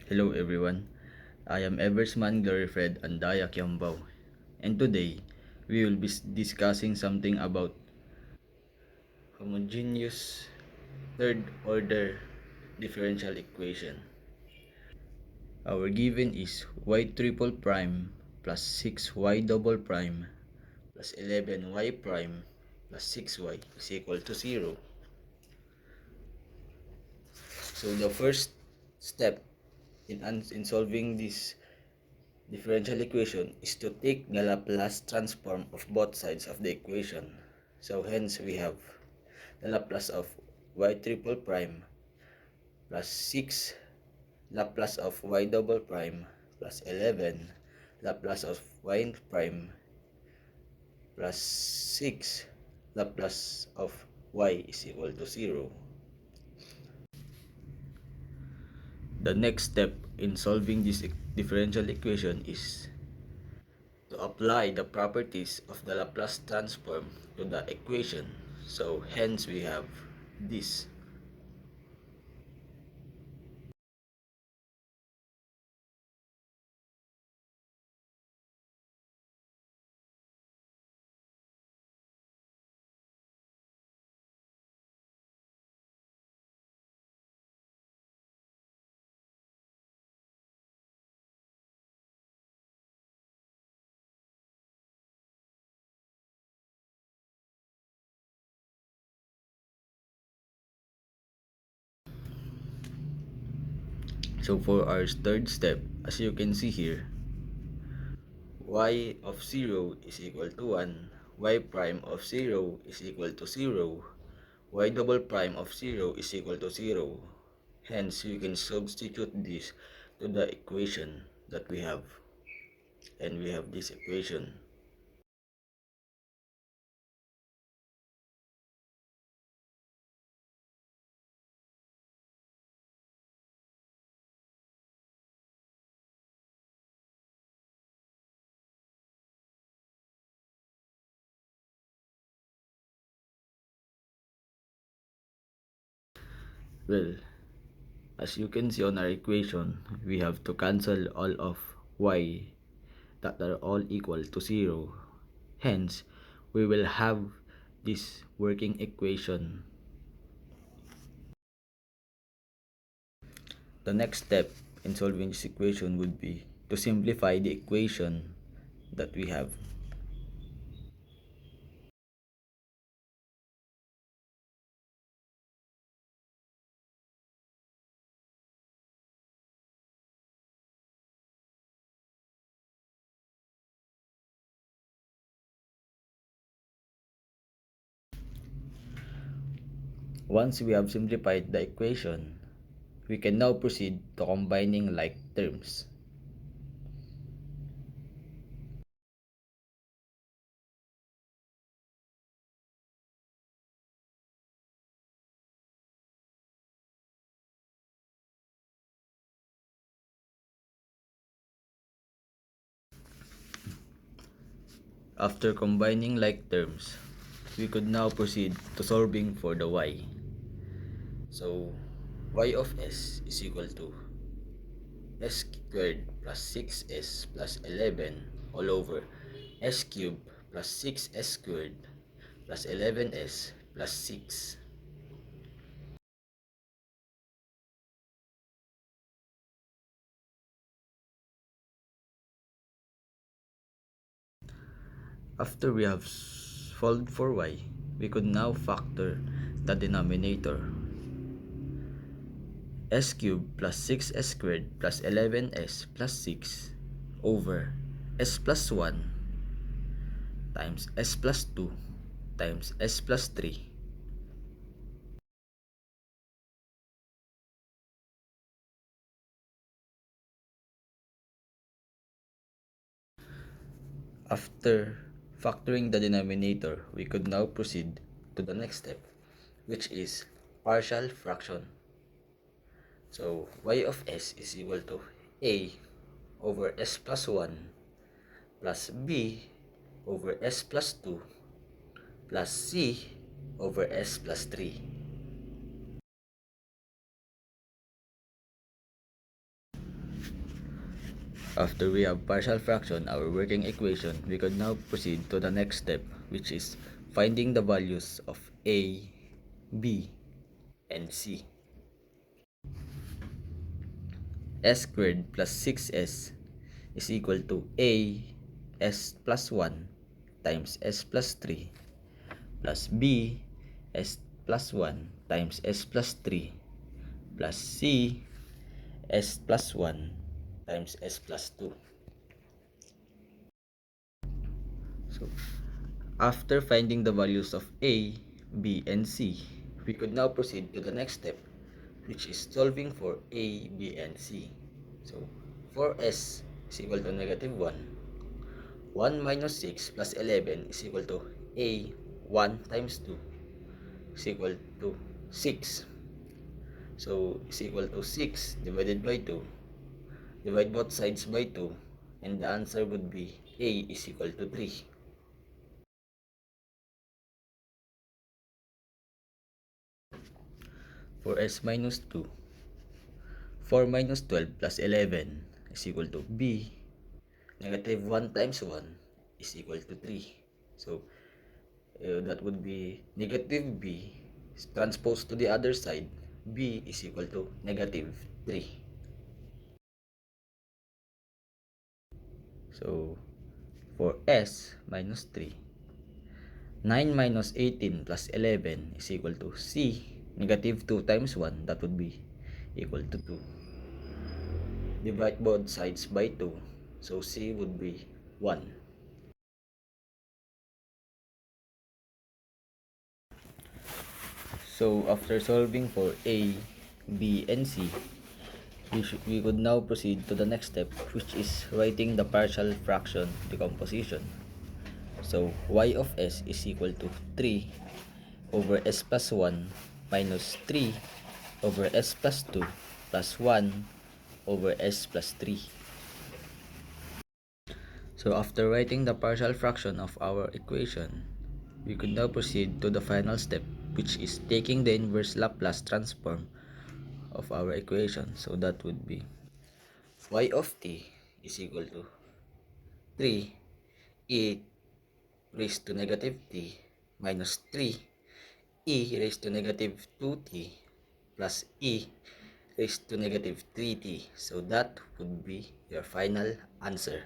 Hello everyone, I am Eversman Glorifred Andaya Kiambao, and today we will be discussing something about homogeneous third order differential equation. Our given is y triple prime plus 6y double prime plus 11y prime plus 6y is equal to 0. So the first step in solving this differential equation is to take the Laplace transform of both sides of the equation. So hence we have the Laplace of y triple prime plus 6 Laplace of y double prime plus 11 Laplace of y prime plus 6 Laplace of y is equal to 0. The next step in solving this differential equation is to apply the properties of the Laplace transform to the equation. So hence we have this. So for our third step, as you can see here, y of 0 is equal to 1, y prime of 0 is equal to 0, y double prime of 0 is equal to 0. Hence, you can substitute this to the equation that we have. And we have this equation. Well, as you can see on our equation, we have to cancel all of y that are all equal to 0. Hence, we will have this working equation. The next step in solving this equation would be to simplify the equation that we have. Once we have simplified the equation, we can now proceed to combining like terms. After combining like terms, we could now proceed to solving for the y. So, y of s is equal to s squared plus 6s plus 11 all over s cubed plus 6s squared plus 11s plus 6. After we have solved for y, we could now factor the denominator. S cubed plus 6s squared plus 11s plus 6 over s plus 1 times s plus 2 times s plus 3. After factoring the denominator, we could now proceed to the next step, which is partial fraction. So y of s is equal to a over s plus 1 plus b over s plus 2 plus c over s plus 3. After we have partial fraction our working equation, we could now proceed to the next step, which is finding the values of a, b, and c. S squared plus 6s is equal to a s plus 1 times s plus 3 plus b s plus 1 times s plus 3 plus c s plus 1 times s plus 2. So, after finding the values of a, b, and c, we could now proceed to the next step, which is solving for a, b, and c. So, for s is equal to negative 1, 1 minus 6 plus 11 is equal to a, 1 times 2 is equal to 6. So, is equal to 6 divided by 2. Divide both sides by 2, and the answer would be a is equal to 3. For s minus 2, 4 minus 12 plus 11 is equal to b. Negative 1 times 1 is equal to 3. So, that would be negative b transposed to the other side. B is equal to negative 3. So, for s minus 3, 9 minus 18 plus 11 is equal to c. Negative 2 times 1, that would be equal to 2. Divide both sides by 2. So, c would be 1. So, after solving for a, b, and c, we could now proceed to the next step, which is writing the partial fraction decomposition. So, y of s is equal to 3 over s plus 1 minus 3 over s plus 2 plus 1 over s plus 3. So, after writing the partial fraction of our equation, we could now proceed to the final step, which is taking the inverse Laplace transform of our equation. So, that would be y of t is equal to 3 e raised to negative t minus 3 e raised to negative 2t plus e raised to negative 3t. So that would be your final answer.